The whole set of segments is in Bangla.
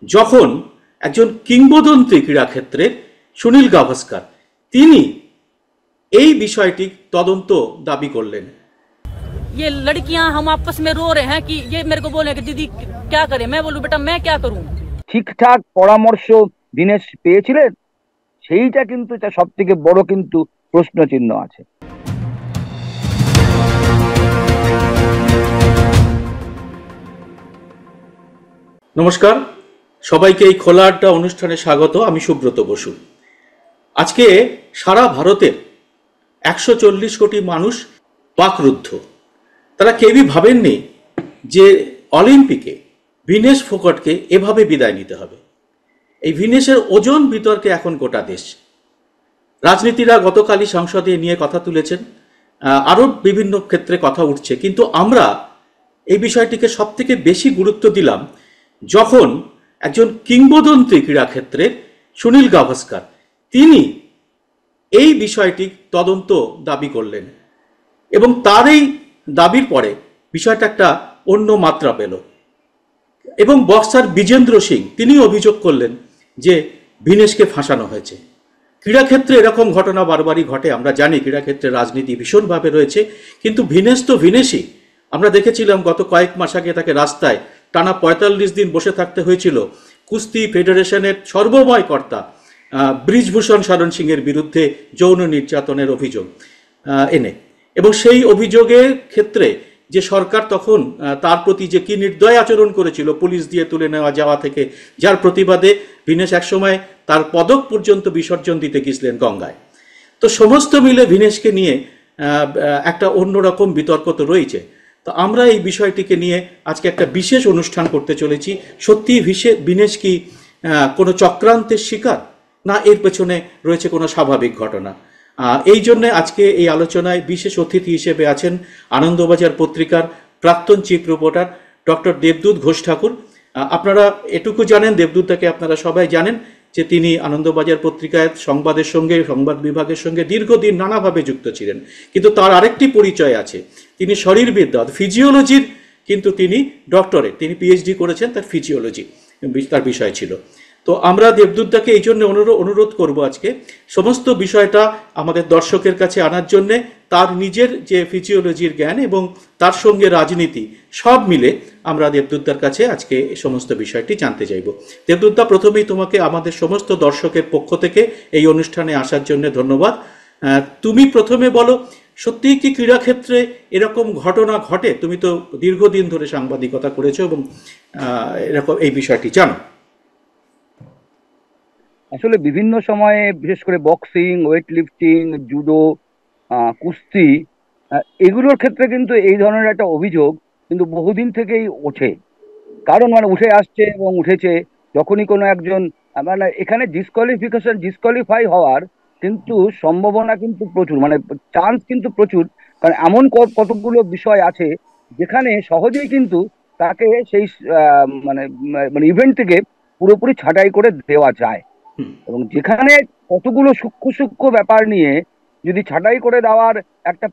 যখন একজন কিংবদন্তি ক্রীড়াক্ষেত্রের সুনীল গাভাস্কার তিনি এই বিষয়টি তদন্ত দাবি করলেন। ये लड़कियां हम आपस में रो रहे हैं कि ये मेरे को बोले कि दीदी क्या करें, मैं बोलूं बेटा मैं क्या करूं। ঠিকঠাক পরামর্শ দীনেশ পেয়েছিলেন, সেইটা কিন্তু সব থেকে বড় কিন্তু প্রশ্ন চিহ্ন আছে। নমস্কার, সবাইকে এই খোলা আড্ডা অনুষ্ঠানে স্বাগত। আমি সুব্রত বসু। আজকে সারা ভারতের 140 কোটি মানুষ বাকরুদ্ধ। তারা কেউই ভাবেননি যে অলিম্পিকে ভিনেশ ফোগাটকে এভাবে বিদায় নিতে হবে। এই ভিনেশের ওজন বিতর্কে এখন গোটা দেশ। রাজনীতিরা গতকালই সংসদে নিয়ে কথা তুলেছেন, আরও বিভিন্ন ক্ষেত্রে কথা উঠছে, কিন্তু আমরা এই বিষয়টিকে সব থেকে বেশি গুরুত্ব দিলাম যখন একজন কিংবদন্তি ক্রীড়াক্ষেত্রের সুনীল গাভাস্কার তিনি এই বিষয়টি তদন্ত দাবি করলেন এবং তার এই দাবির পরে বিষয়টা একটা অন্য মাত্রা পেল এবং বক্সার বিজেন্দ্র সিং তিনি অভিযোগ করলেন যে ভিনেশকে ফাঁসানো হয়েছে। ক্রীড়াক্ষেত্রে এরকম ঘটনা বারবারই ঘটে, আমরা জানি ক্রীড়াক্ষেত্রে রাজনীতি ভীষণভাবে রয়েছে, কিন্তু ভিনেশ তো ভিনেশই। আমরা দেখেছিলাম গত কয়েক মাস আগে তাকে রাস্তায় টানা 45 দিন বসে থাকতে হয়েছিল কুস্তি ফেডারেশনের সর্বময় কর্তা ব্রিজভূষণ শরণ সিংয়ের বিরুদ্ধে যৌন নির্যাতনের অভিযোগ এনে, এবং সেই অভিযোগের ক্ষেত্রে যে সরকার তখন তার প্রতি যে কি নির্দয় আচরণ করেছিল, পুলিশ দিয়ে তুলে নেওয়া যাওয়া থেকে, যার প্রতিবাদে ভিনেশ একসময় তার পদক পর্যন্ত বিসর্জন দিতে গিয়েছিলেন গঙ্গায়। তো সমস্ত মিলে ভিনেশকে নিয়ে একটা অন্যরকম বিতর্ক তো রয়েছে। তো আমরা এই বিষয়টিকে নিয়ে আজকে একটা বিশেষ অনুষ্ঠান করতে চলেছি। সত্যি ভিনেশ কি কোনো চক্রান্তের শিকার, না এর পেছনে রয়েছে কোনো স্বাভাবিক ঘটনা? এই জন্যে আজকে এই আলোচনায় বিশেষ অতিথি হিসেবে আছেন আনন্দবাজার পত্রিকার প্রাক্তন চিফ রিপোর্টার ডক্টর দেবদূত ঘোষ ঠাকুর। আপনারা এটুকু জানেন, দেবদূতটাকে আপনারা সবাই জানেন যে তিনি আনন্দবাজার পত্রিকায় সংবাদের সঙ্গে, সংবাদ বিভাগের সঙ্গে দীর্ঘদিন নানাভাবে যুক্ত ছিলেন, কিন্তু তার আরেকটি পরিচয় আছে, তিনি শরীরবিদ্যা ফিজিওলজির কিন্তু তিনি ডক্টরেট, তিনি পিএইচডি করেছেন, তার ফিজিওলজি তার বিষয় ছিল। তো আমরা দেবদূতটাকে এই জন্য অনুরোধ করব আজকে সমস্ত বিষয়টা আমাদের দর্শকের কাছে আনার জন্যে। তার নিজের যে ফিজিওলজির জ্ঞান এবং তার সঙ্গে রাজনীতি সব মিলে আমরা দেবদূতদার কাছে আজকে সমস্ত বিষয়টি জানতে চাইব। দেবদূতদা, প্রথমেই তোমাকে আমাদের সমস্ত দর্শকের পক্ষ থেকে এই অনুষ্ঠানে আসার জন্য ধন্যবাদ। তুমি প্রথমে বলো, সত্যিই কি ক্রীড়াক্ষেত্রে এরকম ঘটনা ঘটে? তুমি তো দীর্ঘদিন ধরে সাংবাদিকতা করেছো এবং এরকম এই বিষয়টি জানো। আসলে বিভিন্ন সময়ে বিশেষ করে বক্সিং, ওয়েট লিফটিং, জুডো, কুস্তি, এগুলোর ক্ষেত্রে কিন্তু এই ধরনের একটা অভিযোগ কিন্তু বহুদিন থেকেই ওঠে। কারণ উঠে আসছে এবং উঠেছে যখনই কোনো একজন এখানে ডিসকোয়ালিফাই হওয়ার কিন্তু সম্ভাবনা কিন্তু প্রচুর, চান্স কিন্তু প্রচুর। কারণ এমন কতগুলো বিষয় আছে যেখানে সহজেই কিন্তু তাকে সেই ইভেন্ট থেকে পুরোপুরি ছাঁটাই করে দেওয়া যায়, এবং যেখানে কতগুলো সূক্ষ্ম সূক্ষ্ম ব্যাপার নিয়ে যদি ছাঁটাই করে দেওয়ার একটা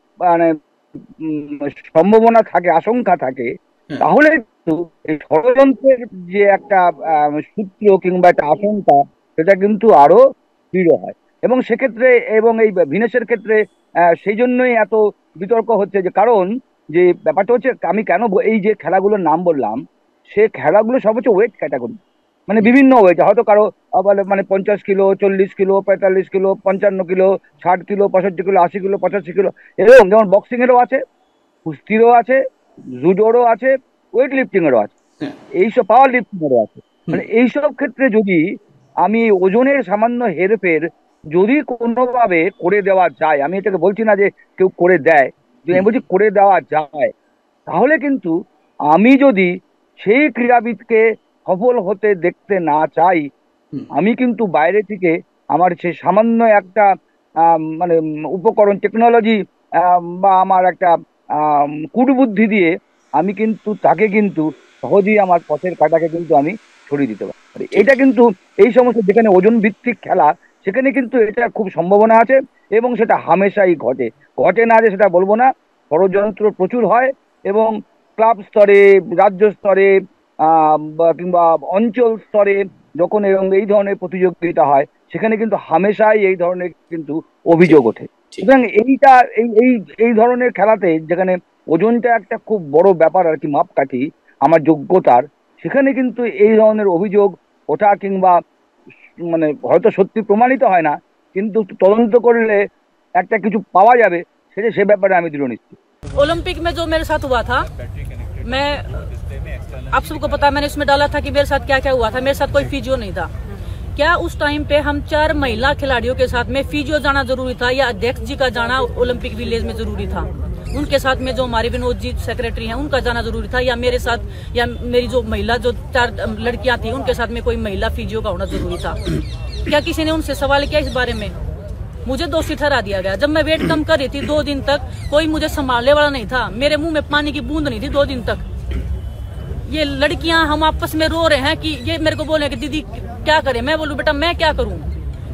সম্ভাবনা থাকে, আশঙ্কা থাকে, তাহলে কিন্তু এই ষড়যন্ত্রের যে একটা সূত্র কিংবা একটা আশঙ্কা, সেটা কিন্তু আরো দৃঢ় হয়। এবং সেক্ষেত্রে এবং এই ভিনেশের ক্ষেত্রে সেই জন্যই এত বিতর্ক হচ্ছে, যে কারণ যে ব্যাপারটা হচ্ছে, আমি কেন এই যে খেলাগুলোর নাম বললাম, সে খেলাগুলো সব হচ্ছে ওয়েট ক্যাটাগরি, বিভিন্ন ওয়েট, হয়তো কারো বলে 50 kilo, 40 kilo, 45 kilo, 55 kilo, 60 kilo, 65 kilo, 80 kilo, 85 kilo, এরকম। যেমন বক্সিং এরও আছে, কুস্তিরও আছে, জুডোরও আছে, ওয়েট লিফটিং এরও আছে, এইসব পাওয়ার লিফটিং এরও আছে। এইসব ক্ষেত্রে যদি আমি ওজনের সামান্য হেরফের যদি কোনোভাবে করে দেওয়া যায়, আমি এটাকে বলছি না যে কেউ করে দেয়, যদি আমি বলছি করে দেওয়া যায়, তাহলে কিন্তু আমি যদি সেই ক্রীড়াবিদকে সফল হতে দেখতে না চাই, আমি কিন্তু বাইরে থেকে আমার সে সামান্য একটা উপকরণ, টেকনোলজি বা আমার একটা কূটবুদ্ধি দিয়ে আমি কিন্তু তাকে কিন্তু সহজেই আমার পথের কাঁটাকে কিন্তু আমি ছড়িয়ে দিতে পারি। এটা কিন্তু এই সমস্ত যেখানে ওজন ভিত্তিক খেলা, সেখানে কিন্তু এটা খুব সম্ভাবনা আছে, এবং সেটা হামেশাই ঘটে না যে সেটা বলবো না। ষড়যন্ত্র প্রচুর হয়, এবং ক্লাব স্তরে, রাজ্য স্তরে, কিংবা অঞ্চল স্তরে যখন এরকম এই ধরনের প্রতিযোগিতা হয়, সেখানে কিন্তু হামেশাই এই ধরনের কিন্তু অভিযোগ ওঠে। ঠিক। সুতরাং এইটা এই এই এই ধরনের খেলাতে যেখানে ওজনটা একটা খুব বড় ব্যাপার আর কি, মাপকাঠি আমার যোগ্যতার, সেখানে কিন্তু এই ধরনের অভিযোগ ওঠা কিংবা মানে হয়তো সত্যি প্রমাণিত হয় না, কিন্তু তদন্ত করলে একটা কিছু পাওয়া যাবে, সে ব্যাপারে আমি দৃঢ় নিশ্চিত। ओलंपिक में जो मेरे साथ हुआ था, मैं आप सबको पता है, मैंने इसमें डाला था कि मेरे साथ क्या क्या हुआ था। मेरे साथ कोई फिजियो नहीं था। क्या उस टाइम पे हम 4 महिला खिलाड़ियों के साथ में फिजियो जाना जरूरी था या अध्यक्ष जी का जाना ओलंपिक विलेज में जरूरी था? उनके साथ में जो हमारे विनोद जी सेक्रेटरी हैं उनका जाना जरूरी था, या मेरे साथ या मेरी जो महिला जो 4 लड़कियां थी उनके साथ में कोई महिला फिजियो का होना जरूरी था? क्या किसी ने उनसे सवाल किया इस बारे में? मुझे दोषी ठहरा दिया गया। जब मैं वेट कम कर रही थी 2 दिन तक, कोई मुझे संभालने वाला नहीं था। मेरे मुंह में पानी की बूंद नहीं थी 2 दिन तक। ये लड़कियां हम आपस में रो रहे हैं कि ये मेरे को बोले कि दीदी क्या करें। मैं बोलूं बेटा मैं क्या करूं।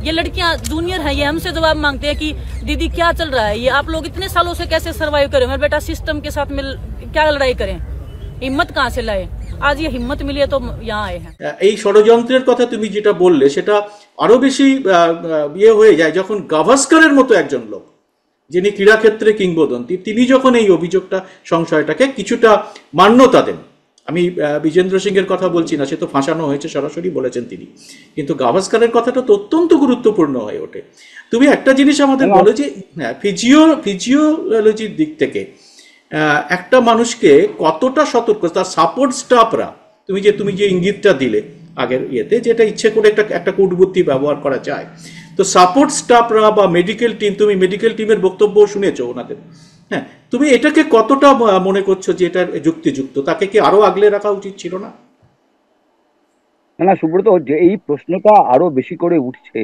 ये लड़कियां जूनियर हैं, ये हमसे जवाब मांगते हैं कि दीदी क्या चल रहा है, ये आप लोग इतने सालों से कैसे सर्वाइव करें। मैं बेटा सिस्टम के साथ मिल क्या लड़ाई करें, हिम्मत कहाँ से लाए। आज ये हिम्मत मिली है तो यहाँ आए हैं। এই ষড়যন্ত্রের কথা তুমি যেটা বললে সেটা আরো বেশি ইয়ে হয়ে যায় যখন গাভাস্কারের মতো একজন লোক, যিনি ক্রীড়াক্ষেত্রে কিংবদন্তি, তিনি যখন এই অভিযোগটা সংশয়টাকে কিছুটা মান্যতা দেন। আমি বিজেন্দ্র সিং এর কথা বলছি না, সে তো ফাঁসানো হয়েছে সরাসরি বলেছেন তিনি, কিন্তু গাভাস্কারের কথাটা তো অত্যন্ত গুরুত্বপূর্ণ হয়ে ওঠে। তুমি একটা জিনিস আমাদের বলো যে ফিজিওলজির দিক থেকে একটা মানুষকে কতটা সতর্ক তার সাপোর্ট স্টাফরা, তুমি যে ইঙ্গিতটা দিলে আগের ইয়েতে, যেটা ইচ্ছে করে একটা কূটবুদ্ধি ব্যবহার করা যায়, তো সাপোর্ট স্টাফরা বা মেডিকেল টিম, তুমি মেডিকেল টিমের বক্তব্য শুনেছো ওনাদের, হ্যাঁ, তুমি এটাকে কতটা মনে করছো যে এটা যুক্তিযুক্ত? তাকে কি আরো আগলে রাখা উচিত ছিল না? না সুব্রত, যে এই প্রশ্নটা আরো বেশি করে উঠছে,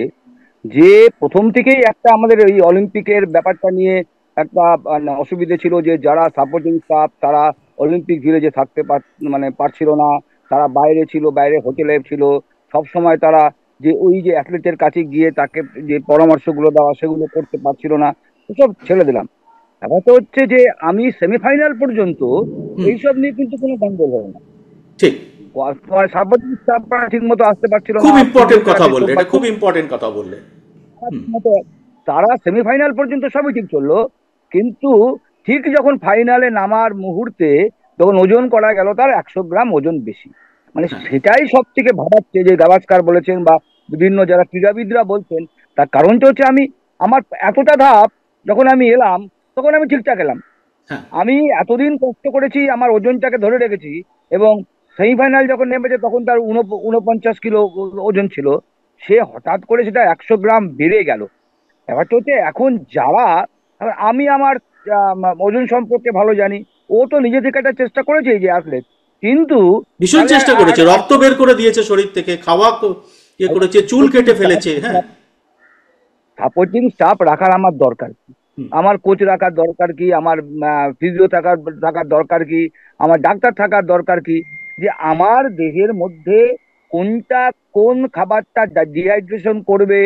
যে প্রথম থেকেই একটা আমাদের এই অলিম্পিকের ব্যাপারটা নিয়ে একটা অসুবিধে ছিল যে যারা সাপোর্টিং স্টাফ তারা অলিম্পিক ভিলেজে থাকতে পারছিল না, তারা বাইরে ছিল, বাইরে হোটেলে ছিল, সব সময় তারা যে ওই যে অ্যাথলেটের কাছে গিয়ে তাকে যে পরামর্শগুলো দেওয়া সেগুলো করতে পারছিল না, এসব ছেড়ে দিলাম। ব্যাপারটা হচ্ছে যে আমি সেমিফাইনাল পর্যন্ত এইসব নিয়ে কিন্তু কোনো গন্ডগোল হবে না। ঠিক, সাপোর্টিং স্টাফরা ঠিক মতো আসতে পারছিল না, খুব ইম্পর্টেন্ট কথা বললে, এটা খুব ইম্পর্টেন্ট কথা বললে। তারা সেমিফাইনাল পর্যন্ত সবই ঠিক চললো, কিন্তু ঠিক যখন ফাইনালে নামার মুহূর্তে যখন ওজন করা গেল তার 100 গ্রাম ওজন বেশি, মানে সেটাই সব থেকে ভাবাচ্ছে যে গাভাস্কার বলেছেন বা বিভিন্ন যারা ক্রীড়াবিদরা বলছেন। তার কারণটা হচ্ছে আমার এতটা ধাপ যখন আমি এলাম তখন আমি ঠিকঠাক এলাম, আমি এতদিন কষ্ট করেছি, আমার ওজনটাকে ধরে রেখেছি, এবং সেমিফাইনাল যখন নেমেছে তখন তার 49 কিলো ওজন ছিল, সে হঠাৎ করে সেটা 100 গ্রাম বেড়ে গেল। ব্যাপারটা হচ্ছে এখন আমি আমার ওজন সম্পর্কে ভালো জানি, ও তো নিজে থেকে একটা চেষ্টা করেছে যে অ্যাথলেট, কিন্তু ভীষণ চেষ্টা করেছে, রক্ত বের করে দিয়েছে শরীর থেকে, খাওয়া ইয়ে করেছে, চুল কেটে ফেলেছে। হ্যাঁ, সাপোর্টিং স্টাফ রাখার আমার দরকার কি, আমার কোচ রাখার দরকার কি, আমার ফিজিও থাকার দরকার কি, আমার ডাক্তার থাকার দরকার কি, যে আমার দেহের মধ্যে কোন খাবারটা ডিহাইড্রেশন করবে,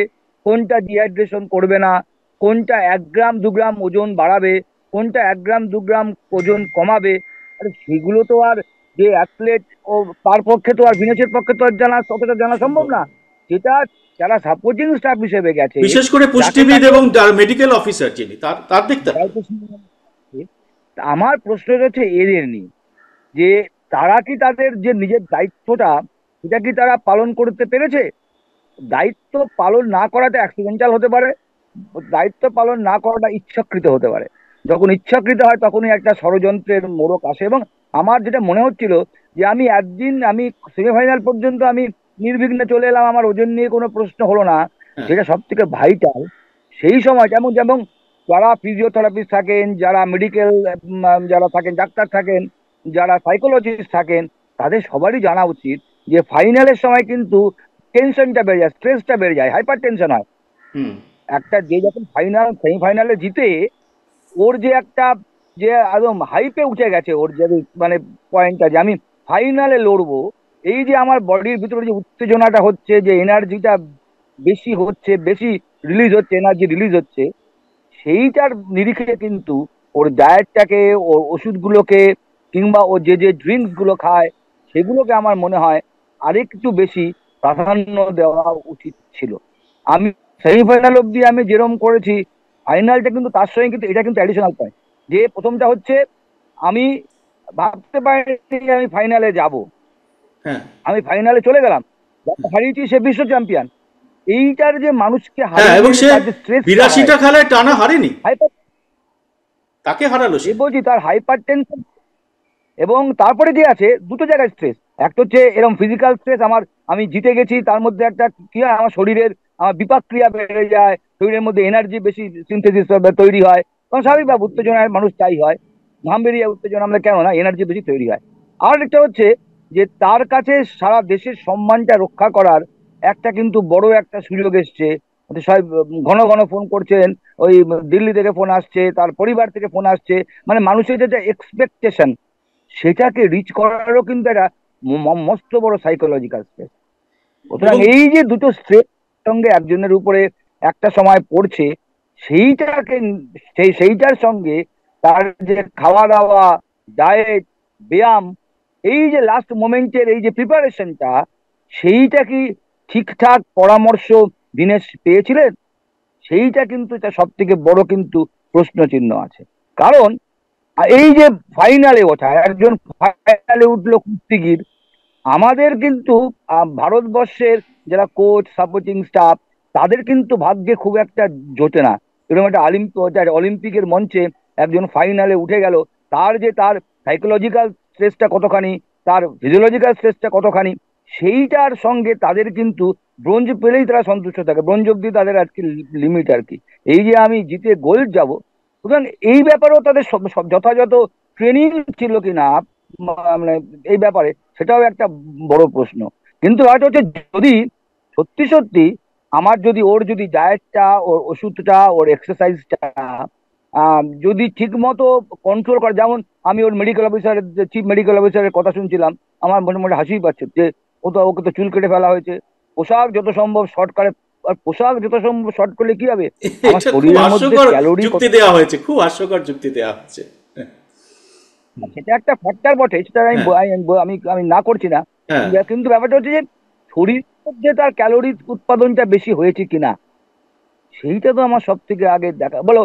কোনটা ডিহাইড্রেশন করবে না, কোনটা 1 গ্রাম 2 গ্রাম ওজন বাড়াবে, কোনটা 1 গ্রাম 2 গ্রাম ওজন কমাবে, আরে সেগুলো তো আর যে অ্যাথলেট ও তার পক্ষে তো আর বিনেশের পক্ষে তো আর অতটা জানা সম্ভব না। যেটা যারা সাপোর্টিং স্টাফ হিসেবে গেছে, বিশেষ করে পুষ্টিবিদ এবং মেডিকেল অফিসার যিনি, তার দেখতে আমার প্রশ্ন হচ্ছে এদের নিয়ে, যে তারা কি তাদের যে নিজের দায়িত্বটা সেটা কি তারা পালন করতে পেরেছে? দায়িত্ব পালন না করাটা অ্যাক্সিডেন্টাল হতে পারে, দায়িত্ব পালন না করাটা ইচ্ছাকৃত হতে পারে। যখন ইচ্ছাকৃত হয় তখনই একটা ষড়যন্ত্রের মোড়ক আসে। এবং আমার যেটা মনে হচ্ছিল যে আমি সেমিফাইনাল পর্যন্ত আমি নির্বিঘ্নে চলে এলাম, আমার ওজন নিয়ে কোনো প্রশ্ন হলো না, যেটা সব থেকে ভাইটাল সেই সময়। যেমন যারা ফিজিওথেরাপিস্ট থাকেন, যারা মেডিকেল যারা থাকেন, ডাক্তার থাকেন, যারা সাইকোলজিস্ট থাকেন, তাদের সবারই জানা উচিত যে ফাইনালের সময় কিন্তু টেনশনটা বেড়ে যায়, স্ট্রেসটা বেড়ে যায়, হাইপার টেনশন হয়। একটা যে যখন সেমিফাইনালে জিতে ওর যে একটা যে একদম হাইপে উঠে গেছে, ওর যে মানে পয়েন্টটা যে আমি ফাইনালে লড়বো, এই যে আমার বডির ভিতরে যে উত্তেজনাটা হচ্ছে, যে এনার্জিটা বেশি হচ্ছে, বেশি রিলিজ হচ্ছে, এনার্জি রিলিজ হচ্ছে, সেইটার নিরিখে কিন্তু ওর ডায়েটটাকে, ওর ওষুধগুলোকে, কিংবা ও যে ড্রিঙ্কস গুলো খায়, সেগুলোকে আমার মনে হয় আরেকটু বেশি প্রাধান্য দেওয়া উচিত ছিল। আমি সেমিফাইনাল অব্দি আমি যেরকম করেছি, ফাইনালটা কিন্তু তার সঙ্গে কিন্তু এটা কিন্তু অ্যাডিশনাল পয়েন্ট। যে প্রথমটা হচ্ছে আমি ভাবতে পারিনি আমি ফাইনালে যাব, হ্যাঁ আমি ফাইনালে চলে গেলাম, যাকে হারিয়েছি সে বিশ্ব চ্যাম্পিয়ন। এইটার যে মানুষকে হ্যাঁ, এবং হারিয়ে সে তার যে স্ট্রেস 82টা খেলায় টানা হারেনি, হাইপার, তাকে হারালো সে। বলছি তার হাইপার টেনশন, এবং তারপরে যে আছে দুটো জায়গায় স্ট্রেস। একটা হচ্ছে এরকম ফিজিক্যাল স্ট্রেস, আমি জিতে গেছি, তার মধ্যে একটা কি হয়, আমার শরীরের আমার বিপাক ক্রিয়া বেড়ে যায়, শরীরের মধ্যে এনার্জি বেশি সিনথেসিস তৈরি হয়, কারণ স্বাভাবিকভাবে উত্তেজনায় মানুষ তাই হয়, ঘাম বেরিয়ে উত্তেজনা, আমরা কেন না, এনার্জি বেশি তৈরি হয়। আর একটা হচ্ছে যে তার কাছে সারা দেশের সম্মানটা রক্ষা করার একটা কিন্তু বড় একটা সুযোগ এসছে। সবাই ঘন ঘন ফোন করছেন, ওই দিল্লি থেকে ফোন আসছে, তার পরিবার থেকে ফোন আসছে, মানে মানুষের যে এক্সপেকটেশন সেটাকে রিচ করারও কিন্তু একটা মস্ত বড় সাইকোলজিক্যাল স্ট্রেস। সুতরাং এবং এই যে দুটো স্ট্রেস সঙ্গে একজনের উপরে একটা সময় পড়ছে, সেইটাকে সেইটার সঙ্গে তার যে খাওয়া দাওয়া, ডায়েট, ব্যায়াম, এই যে লাস্ট মোমেন্টের এই যে প্রিপারেশনটা, সেইটা কি ঠিকঠাক পরামর্শ দীনেশ পেয়েছিলেন? সেইটা কিন্তু এটা সব থেকে বড় কিন্তু প্রশ্ন চিহ্ন আছে। কারণ এই যে ফাইনালে ওঠা, একজন ফাইনালে উঠলো কুস্তিগির, আমাদের কিন্তু ভারতবর্ষের যারা কোচ, সাপোর্টিং স্টাফ, তাদের কিন্তু ভাগ্যে খুব একটা জোটে না এরকম একটা অলিম্পিকের মঞ্চে একজন ফাইনালে উঠে গেল। তার সাইকোলজিক্যাল স্ট্রেসটা কতখানি, তার ফিজিওলজিক্যাল স্ট্রেসটা কতখানি, সেইটার সঙ্গে তাদের কিন্তু ব্রোঞ্জ পেলেই তারা সন্তুষ্ট থাকে, ব্রোঞ্জ অব্দি তাদের আর কি লিমিট আর কি। এই যে আমি জিতে গোল্ড যাব, সুতরাং এই ব্যাপারেও তাদের যথাযথ ট্রেনিং ছিল কিনা মানে এই ব্যাপারে, সেটাও একটা বড় প্রশ্ন। কিন্তু হয়তো হচ্ছে যদি সত্যি সত্যি ওর যদি ডায়েটটা, ওর ওষুধটা, ওর এক্সারসাইজটা যদি ঠিক মতো কন্ট্রোল করে, যেমন আমি ওর মেডিকেল অফিসারের, চিফ মেডিকেল অফিসারের কথা শুনছিলাম, আমার মোটামুটি হাসিই পাচ্ছে যে ওকে তো চুল কেটে ফেলা হয়েছে, পোশাক যত সম্ভব শর্ট করে, আর পোশাক যত সম্ভব শর্ট করলে কি হবে, আমার এটা খুব শরীরের মধ্যে হাস্যকর ক্যালোরি, যুক্তি দেওয়া হয়েছে, খুব হাস্যকর যুক্তি দেওয়া হচ্ছে। সেটা একটা ফ্যাক্টর বটে, সেটা হ্যাঁ আমি আমি না করছি না, হ্যাঁ কিন্তু ব্যাপারটা হচ্ছে যে শরীরের মধ্যে তার ক্যালোরি উৎপাদনটা বেশি হয়েছে কিনা, সেইটা তো আমার সব থেকে আগে দেখা। বলো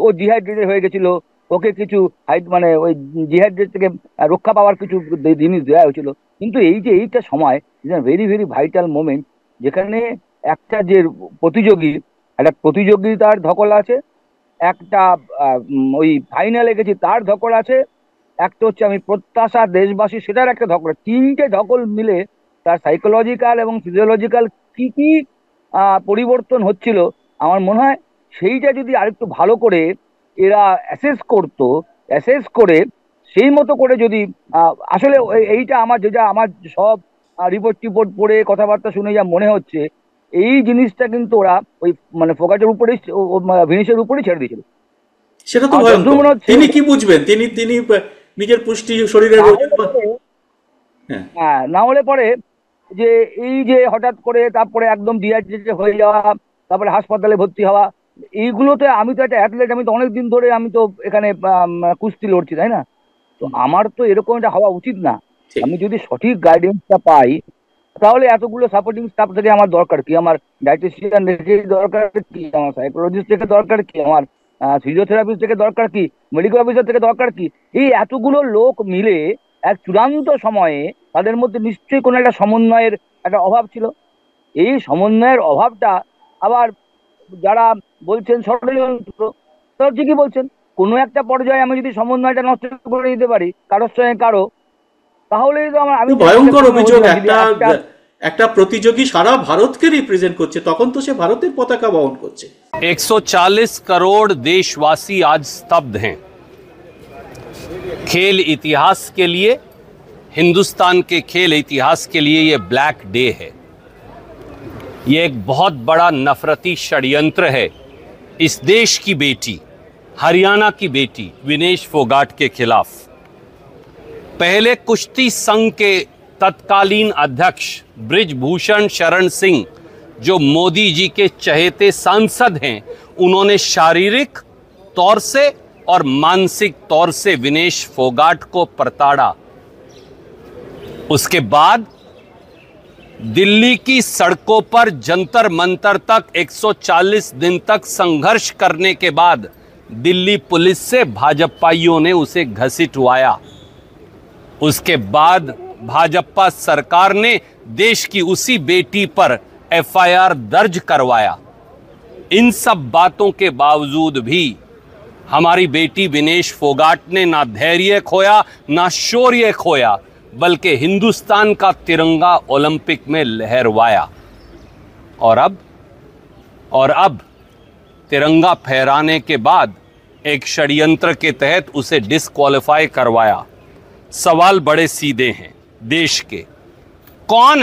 ও ডিহাইড্রেটেড হয়ে গেছিল, ওকে কিছু মানে ওই ডিহাইড্রেট থেকে রক্ষা পাওয়ার কিছু জিনিস দেওয়া হয়েছিল, কিন্তু এই যে এইটা সময় ভেরি ভেরি ভাইটাল মোমেন্ট, যেখানে একটা যে প্রতিযোগী, একটা প্রতিযোগিতার ধকল আছে, একটা ওই ফাইনালে গেছি তার ধকল আছে, একটা হচ্ছে আমি প্রত্যাশা দেশবাসী সেটার একটা ধকল, তিনটে ধকল মিলে তার সাইকোলজিক্যাল এবং ফিজিওলজিক্যাল কি কি পরিবর্তন হচ্ছিল, আমার মনে হয় সেইটা যদি আরেকটু ভালো করে এরা অ্যাসেস করে সেই মতো করে যদি আসলে এইটা আমার সব রিপোর্ট টিপোর্ট পড়ে কথাবার্তা শুনে যা মনে হচ্ছে, এই জিনিসটা কিন্তু ওরা ওই মানে ফোকাসের উপরেই, ভিনিসের উপরেই ছেড়ে দিয়েছিল। সেটা তো আর যতদূর ভয়ঙ্কর। মনে হচ্ছে তিনি কি বুঝবেন, তিনি তিনি নিজের পুষ্টি, শরীরের না ওজন। হলে পরে, হ্যাঁ হ্যাঁ, না হলে পরে যে এই যে হঠাৎ করে তারপরে একদম ডিহাইড্রেটেড হয়ে যাওয়া, তারপরে হাসপাতালে ভর্তি হওয়া, এইগুলোতে আমি তো একটা অ্যাথলেট, আমি তো অনেকদিন ধরে আমি তো এখানে কুস্তি লড়ছি, তাই না? তো আমার তো এরকম একটা হওয়া উচিত না। ঠিক। আমি যদি সঠিক গাইডেন্সটা পাই, তাহলে এতগুলো সাপোর্টিং স্টাফ থেকে আমার দরকার কি, আমার ডায়েটিশিয়ান রেখে দরকার কি, আমার সাইকোলজিস্ট থেকে দরকার কি, আমার ফিজিওথেরাপিস্ট থেকে দরকার কি, মেডিকেল অফিসার থেকে দরকার কি, এই এতগুলো লোক মিলে এক চূড়ান্ত সময়ে তাদের মধ্যে নিশ্চয়ই কোনো একটা সমন্বয়ের একটা অভাব ছিল। এই সমন্বয়ের অভাবটা আবার যারা বলছেন ষড়যন্ত্র, তারা ঠিকই বলছেন। কোনো একটা পর্যায়ে আমি যদি সমন্বয়টা নষ্ট করে দিতে পারি কারোর সঙ্গে কারো, তাহলেই তো আমি ভয়ঙ্কর অভিযোগ। একটা একটা প্রতিযোগী সারা ভারতকে রিপ্রেজেন্ট করছে, তখন তো সে ভারতের পতাকা বহন করছে। 140 करोड़ देशवासी आज स्तब्ध हैं। खेल इतिहास के लिए, हिंदुस्तान के खेल इतिहास के लिए ये ब्लैक डे है। ये एक बहुत बड़ा नफरती षड्यंत्र है इस देश की बेटी, हरियाणा की बेटी विनेश फोगाट के खिलाफ। पहले कुश्ती संघ के तत्कालीन अध्यक्ष बृजभूषण शरण सिंह, जो मोदी जी के चहेते सांसद हैं, उन्होंने शारीरिक तौर से और मानसिक तौर से विनेश फोगाट को प्रताड़ा। उसके बाद दिल्ली की सड़कों पर जंतर मंतर तक 140 दिन तक संघर्ष करने के बाद दिल्ली पुलिस से भाजपाइयों ने उसे घसीटवाया। उसके बाद भाजपा सरकार ने देश की उसी बेटी पर एफआईआर दर्ज करवाया। इन सब बातों के बावजूद भी हमारी बेटी विनेश फोगाट ने ना धैर्य खोया, ना शौर्य खोया, बल्कि हिंदुस्तान का तिरंगा ओलंपिक में लहरवाया। और अब तिरंगा फहराने के बाद एक षड्यंत्र के तहत उसे डिस्क्वालीफाई करवाया। सवाल बड़े सीधे हैं देश के। कौन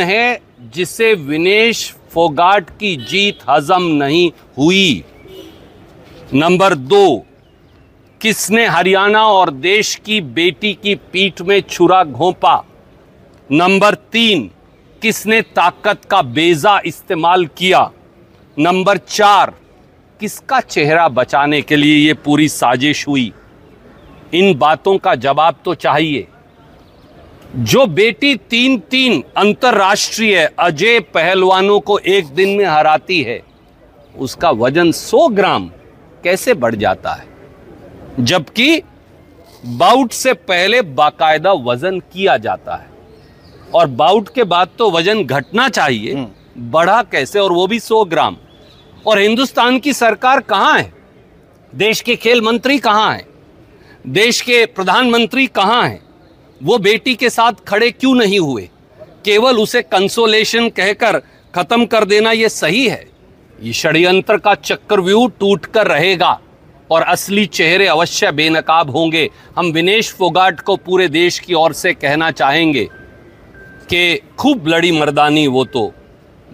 है जिसे विनेश फोगाट की जीत हजम नहीं हुई? नंबर 2, किसने हरियाणा और देश की बेटी की पीठ में छुरा घोंपा? नंबर 3, किसने ताकत का बेजा इस्तेमाल किया? नंबर 4, किसका चेहरा बचाने के लिए ये पूरी साजिश हुई? इन बातों का जवाब तो चाहिए। जो बेटी 3 अंतर्राष्ट्रीय अजय पहलवानों को एक दिन में हराती है, उसका वजन 100 ग्राम कैसे बढ़ जाता है? जबकि बाउट से पहले बाकायदा वजन किया जाता है और बाउट के बाद तो वजन घटना चाहिए, बढ़ा कैसे, और वो भी 100 ग्राम। और हिंदुस्तान की सरकार कहां है? देश के खेल मंत्री कहां हैं? देश के प्रधानमंत्री कहां हैं? वो बेटी के साथ खड़े क्यों नहीं हुए? केवल उसे कंसोलेशन कहकर खत्म कर देना ये सही है? ये षड्यंत्र का चक्रव्यूह टूटकर रहेगा और असली चेहरे अवश्य बेनकाब होंगे। हम विनेश फोगाट को पूरे देश की ओर से कहना चाहेंगे कि खूब लड़ी मर्दानी, वो तो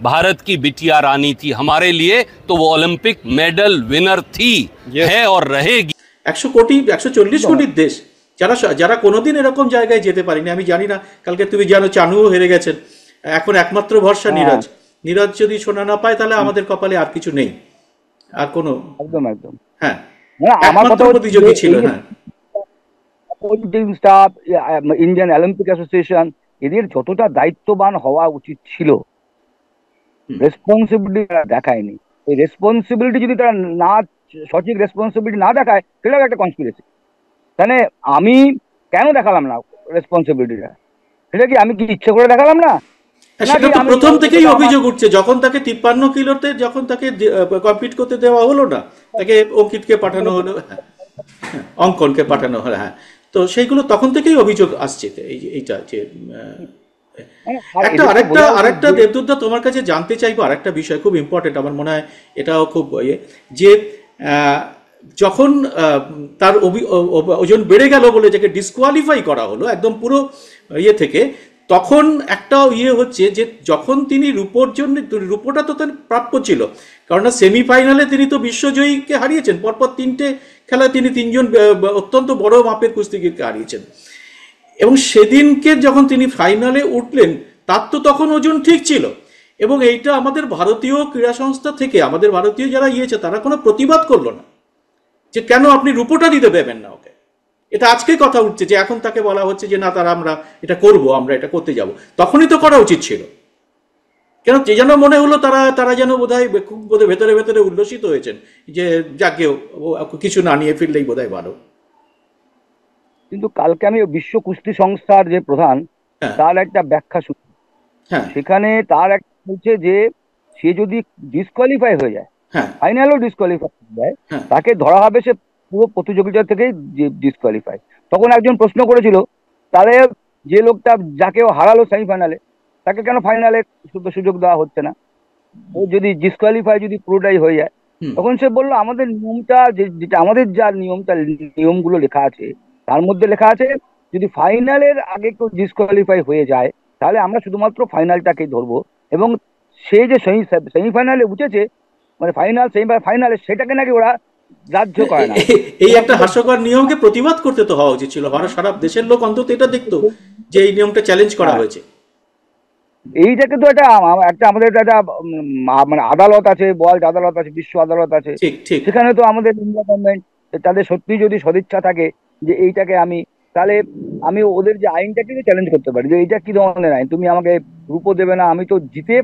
भारत की बिटिया रानी थी। हमारे लिए तो वो ओलंपिक मेडल विनर थी, है और रहेगी। 100 কোটি 140 কোটির দেশ, যারা কোনোদিন এরকম জায়গায় যেতে পারেনি। আমি জানি না, কালকে তুমি জানো চানুও হেরে গেছেন। এখন একমাত্র ভরসা নীরজ যদি সোনা না পায় তাহলে আমাদের কপালে আর কিছু নেই, আর কোনো একদম হ্যাঁ আমার কথা প্রতিযোগী ছিল। হ্যাঁ, coaching staff, Indian Olympic association, এদের যতটা দায়িত্ববান হওয়া উচিত ছিল, রেসপন্সিবিলিটি দেখায়নি। এই রেসপন্সিবিলিটি যদি তারা না, সঠিক রেসপন্সিবিলিটি না দেখায়, সেটাও একটা কনস্পিরেসি। তাহলে আমি কেন দেখালাম না রেসপন্সিবিলিটিটা? সেটা কি আমি কি ইচ্ছে করে দেখালাম না? সেটা তো প্রথম থেকেই অভিযোগ উঠছে। যখন তাকে 53 কিলোতে যখন তাকে কম্পিট করতে দেওয়া হলো না, তাকে অঙ্কিতকে পাঠানো হলো, অঙ্কনকে পাঠানো হলো। হ্যাঁ, তো সেইগুলো তখন থেকেই অভিযোগ আসছে। এইটা যে আরেকটা দেবদূতদা তোমার কাছে জানতে চাইবো আরেকটা বিষয়, খুব ইম্পর্টেন্ট আমার মনে হয়, এটাও খুব যে যখন তার ওজন বেড়ে গেল বলে যাকে ডিসকোয়ালিফাই করা হলো একদম পুরো থেকে, তখন একটা হচ্ছে যে যখন তিনি রূপোর জন্য, রূপোটা তো তার প্রাপ্য ছিল, কারণ সেমিফাইনালে তিনি তো বিশ্বজয়ীকে হারিয়েছেন। পরপর 3টে খেলায় তিনি 3জন অত্যন্ত বড় মাপের কুস্তিগিরকে হারিয়েছেন। এবং সেদিনকে যখন তিনি ফাইনালে উঠলেন, তার তো তখন ওজন ঠিক ছিল। এবং এইটা আমাদের ভারতীয় ক্রীড়া সংস্থা থেকে, আমাদের ভারতীয় যারা তারা কোনো প্রতিবাদ করলো না যে কেন আপনি রূপোটা দিতে দেবেন না ওকে। এটা আজকে কথা উঠছে যে এখন তাকে বলা হচ্ছে যে না, তারা আমরা এটা করব, আমরা এটা করতে যাব। তখনই তো করা উচিত ছিল। কেন যেন মনে হলো তারা যেন বোধহয় খুব ভেতরে ভেতরে উল্লসিত হয়েছেন যে যাকে কিছু না নিয়ে ফিরলেই বোধহয় ভালো। কিন্তু কালকে আমি বিশ্ব কুস্তি সংস্থার যে প্রধান, তার একটা ব্যাখ্যা শুনছি। সেখানে তার একটা বলছে যে সে যদি ডিসকোয়ালিফাই হয়ে যায়, ফাইনালও ডিসকোয়ালিফাই হয়ে যায়, তাকে ধরা হবে সে পুরো প্রতিযোগিতা থেকেই ডিসকোয়ালিফাই। তখন একজন প্রশ্ন করেছিল, তাহলে যে লোকটা যাকে হারালো সেমিফাইনালে, তাকে কেন ফাইনালে সুযোগ দেওয়া হচ্ছে না? ও যদি ডিসকোয়ালিফাই যদি পুরোটাই হয়ে যায়, তখন সে বললো আমাদের নিয়মটা, যেটা আমাদের যা নিয়মগুলো লেখা আছে, তার মধ্যে লেখা আছে যদি ফাইনালের আগে কেউ ডিসকোয়ালিফাই হয়ে যায়, তাহলে আমরা শুধুমাত্র ফাইনালটাকেই ধরবো। এবং সে যে সেমিফাইনালে উঠেছে, মানে ফাইনালে, সেটাকে নাকি ওরা রাজ্য করে না। এই একটা হাস্যকর নিয়মকে প্রতিবাদ করতে তো হওয়া উচিত ছিল। সারা দেশের লোক অন্তত এটা দেখতো যে এই নিয়মটা চ্যালেঞ্জ করা হয়েছে। এইটাকে তো একটা আমাদের একটা মানে আদালত আছে, ওয়ার্ল্ড আদালত আছে, বিশ্ব আদালত আছে। সেখানে তো আমাদের ইন্ডিয়া গভর্নমেন্ট, তাদের সত্যি যদি সদিচ্ছা থাকে যে এইটাকে আমি তাহলে আমি ওদের যে আইনটাকে চ্যালেঞ্জ করতে পারি যে এটা কি ধরনের আইন, তুমি আমাকে রূপও দেবে না, আমি তো জিতে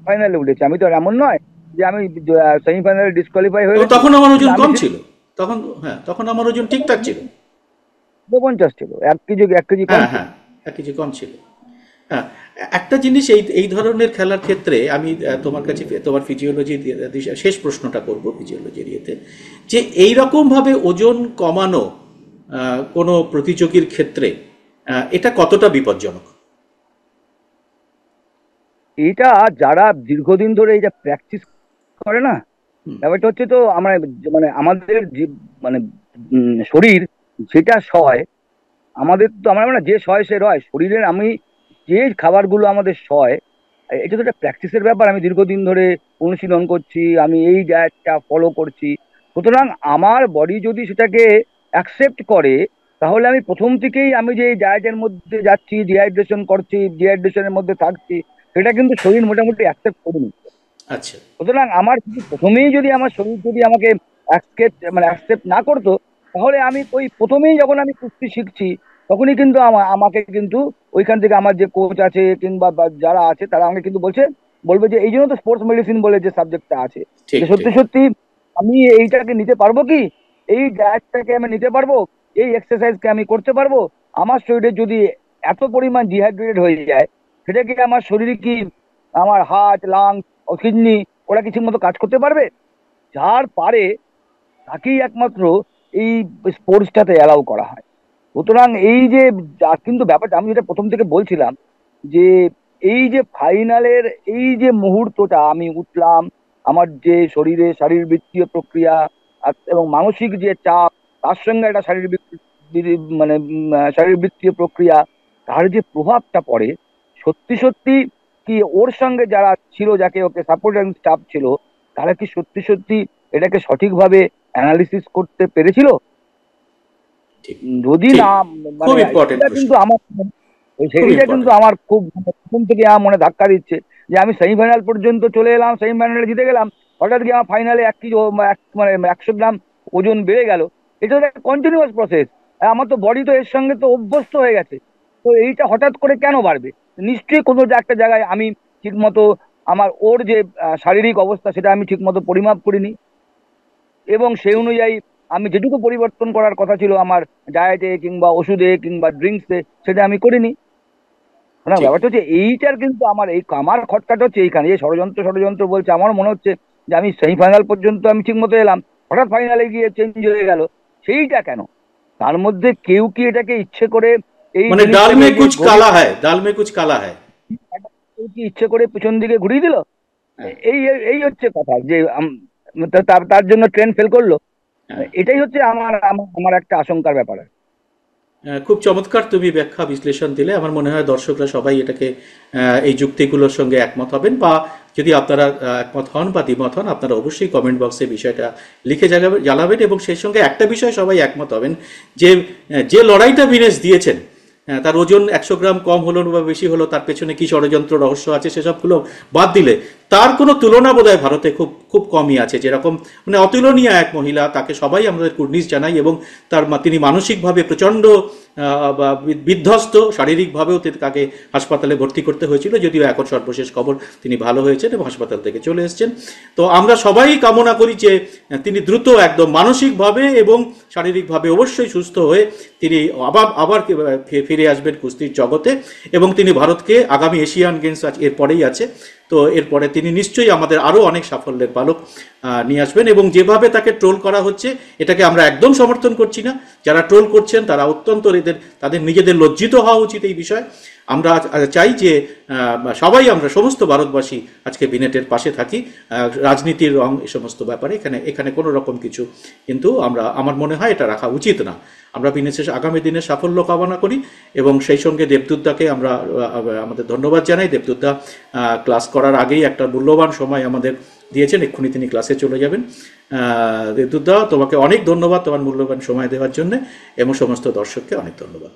ফাইনালে উঠেছি, আমি তো আর এমন নয় যে আমি সেমিফাইনালে ডিসকোয়ালিফাই হয়ে এবং গেছি। তখন আমার ওজন আমি কম ছিল, তখন হ্যাঁ তখন আমার ওজন ঠিকঠাক ছিল। 50 ছিল, 1 কেজি কম হ্যাঁ ছিল। হ্যাঁ, 1 কেজি কম ছিল। হ্যাঁ, একটা জিনিস এই এই ধরনের খেলার ক্ষেত্রে আমি তোমার কাছে তোমার ফিজিওলজি শেষ প্রশ্নটা করব ফিজিওলজির ইয়েতে, যে এই রকমভাবে ওজন কমানো কোনো প্রতিযোগীর ক্ষেত্রে এটা কতটা বিপজ্জনক? এটা যারা দীর্ঘদিন ধরে এই যে প্র্যাকটিস করে না, ব্যাপারটা হচ্ছে তো আমরা মানে আমাদের যে মানে শরীর যেটা সয়, আমাদের তো আমরা না যে সয় সে রয়, শরীরের আমি যে খাবারগুলো আমাদের সয়, এটা তো একটা প্র্যাকটিসের ব্যাপার। আমি দীর্ঘদিন ধরে অনুশীলন করছি, আমি এই ডায়েটটা ফলো করছি, সুতরাং আমার বডি যদি সেটাকে অ্যাকসেপ্ট করে, তাহলে আমি প্রথম থেকেই আমি যে এই ডায়েটের মধ্যে যাচ্ছি, ডিহাইড্রেশন করছি, ডিহাইড্রেশনের মধ্যে থাকছি, সেটা কিন্তু শরীর মোটামুটি অ্যাকসেপ্ট করে নিচ্ছে। আচ্ছা, সুতরাং আমার যদি প্রথমেই যদি আমার শরীর যদি আমাকে অ্যাকসেপ্ট না করতো, তাহলে আমি ওই প্রথমেই যখন আমি কুস্তি শিখছি, তখনই কিন্তু আমাকে কিন্তু ওইখান থেকে আমার যে কোচ আছে কিংবা যারা আছে তারা আমাকে কিন্তু বলবে যে এই জন্য তো স্পোর্টস মেডিসিন বলে যে সাবজেক্টটা আছে, ঠিক যে ঠিক। সত্যি সত্যি আমি এইটাকে নিতে পারবো কি, এই ডায়েটটাকে আমি নিতে পারবো, এই এক্সারসাইজকে আমি করতে পারবো। আমার শরীরে যদি এত পরিমাণ ডিহাইড্রেটেড হয়ে যায়, সেটা কি আমার শরীরে কি, আমার হার্ট, লাংস ও কিডনি, ওরা কি ঠিক মতো কাজ করতে পারবে? যার পারে তাকেই একমাত্র এই স্পোর্টসটাতে অ্যালাউ করা হয়। সুতরাং এই যে কিন্তু ব্যাপারটা আমি যেটা প্রথম থেকে বলছিলাম, যে এই যে ফাইনালের এই যে মুহূর্তটা আমি উঠলাম, আমার যে শরীরে শারীরবৃত্তীয় প্রক্রিয়া এবং মানসিক যে চাপ, তার সঙ্গে একটা মানে শারীরবৃত্তীয় প্রক্রিয়া, তার যে প্রভাবটা পড়ে, সত্যি সত্যি কি ওর সঙ্গে যারা ছিল, যাকে ওকে সাপোর্টিং স্টাফ ছিল, তারা কি সত্যি সত্যি এটাকে সঠিকভাবে অ্যানালিসিস করতে পেরেছিল? ঠিক যদি ঠিক। না, খুব মানে ইম্পর্টেন্ট এটা প্রশ্ন, কিন্তু আমার খুব সেইটা কিন্তু ইম্পর্টেন্ট। আমার খুব প্রথম থেকে আমার মনে ধাক্কা দিচ্ছে, যে আমি সেমিফাইনাল পর্যন্ত চলে এলাম, সেমিফাইনালে জিতে গেলাম, হঠাৎ গিয়ে আমার ফাইনালে 1 কেজি মানে 100 গ্রাম ওজন বেড়ে গেল। এটা তো একটা কন্টিনিউয়াস প্রসেস, আমার তো বডি তো এর সঙ্গে তো অভ্যস্ত হয়ে গেছে, তো এইটা হঠাৎ করে কেন বাড়বে? নিশ্চয়ই কোনো একটা জায়গায় আমি ঠিক মতো আমার ওর যে শারীরিক অবস্থা, সেটা আমি ঠিক মতো পরিমাপ করিনি, এবং সেই অনুযায়ী আমি যেটুকু পরিবর্তন করার কথা ছিল আমার ডায়েটে কিংবা ওষুধে কিংবা ড্রিঙ্কসে, সেটা আমি করিনি। না, ঠিক ব্যাপারটা হচ্ছে এইটার কিন্তু আমার খটকাটা হচ্ছে এইখানে, এই ষড়যন্ত্র ষড়যন্ত্র বলছে। আমার মনে হচ্ছে যে আমি সেমিফাইনাল পর্যন্ত আমি ঠিক মতো এলাম, হঠাৎ ফাইনালে গিয়ে চেঞ্জ হয়ে গেল, সেইটা কেন? তার মধ্যে কেউ কি এটাকে ইচ্ছে করে এই মানে ডাল মে জিনিসটাকে যে কুছ কালা হ্যায়, ডাল মে কুছ কালা হ্যায়। কেউ কি ইচ্ছে করে পিছন দিকে ঘুরিয়ে দিল? হ্যাঁ এই এই হচ্ছে কথা, যে তার তার জন্য ট্রেন ফেল করলো। হ্যাঁ। এটাই হচ্ছে আমার আমার আমার একটা আশঙ্কার ব্যাপার। খুব চমৎকার তুমি ব্যাখ্যা বিশ্লেষণ দিলে। আমার মনে হয় দর্শকরা সবাই এটাকে এই যুক্তিগুলোর সঙ্গে একমত হবেন, বা যদি আপনারা একমত হন বা দ্বিমত হন, আপনারা অবশ্যই কমেন্ট বক্সে বিষয়টা লিখে জানাবেন। এবং সেই সঙ্গে একটা বিষয় সবাই একমত হবেন, যে যে লড়াইটা ভিনেস দিয়েছেন, তার ওজন 100 গ্রাম কম হলো বা বেশি হলো, তার পেছনে কি ষড়যন্ত্র রহস্য আছে সেসবগুলো বাদ দিলে তার কোনো তুলনা বোধহয় ভারতে খুব খুব কমই আছে। যেরকম মানে অতুলনীয় এক মহিলা, তাকে সবাই আমাদের কুর্নিশ জানাই, এবং তিনি মানসিকভাবে প্রচণ্ড বিধ্বস্ত, শারীরিকভাবেও তাকে হাসপাতালে ভর্তি করতে হয়েছিল, যদিও এখন সর্বশেষ খবর তিনি ভালো হয়েছেন এবং হাসপাতাল থেকে চলে এসেছেন। তো আমরা সবাই কামনা করি যে তিনি দ্রুত একদম মানসিকভাবে এবং শারীরিকভাবে অবশ্যই সুস্থ হয়ে তিনি আবার ফিরে আসবেন কুস্তির জগতে, এবং তিনি ভারতকে আগামী এশিয়ান গেমস এরপরেই আছে, তো এরপরে তিনি নিশ্চয়ই আমাদের আরও অনেক সাফল্যের পালক নিয়ে আসবেন। এবং যেভাবে তাকে ট্রোল করা হচ্ছে, এটাকে আমরা একদম সমর্থন করছি না। যারা ট্রোল করছেন তারা অত্যন্ত তাদের নিজেদের লজ্জিত হওয়া উচিত এই বিষয়ে। আমরা চাই যে সবাই আমরা সমস্ত ভারতবাসী আজকে বিনেটের পাশে থাকি। রাজনীতির রং এই সমস্ত ব্যাপারে এখানে কোনো রকম কিছু কিন্তু আমার মনে হয় এটা রাখা উচিত না। আমরা বিনেটের আগামী দিনে সাফল্য কামনা করি, এবং সেই সঙ্গে দেবদূতদাকে আমরা আমাদের ধন্যবাদ জানাই। দেবদূতদা ক্লাস করার আগেই একটা মূল্যবান সময় আমাদের দিয়েছেন, এক্ষুনি তিনি ক্লাসে চলে যাবেন। দেবদূতদা, তোমাকে অনেক ধন্যবাদ তোমার মূল্যবান সময় দেওয়ার জন্য, এবং সমস্ত দর্শককে অনেক ধন্যবাদ।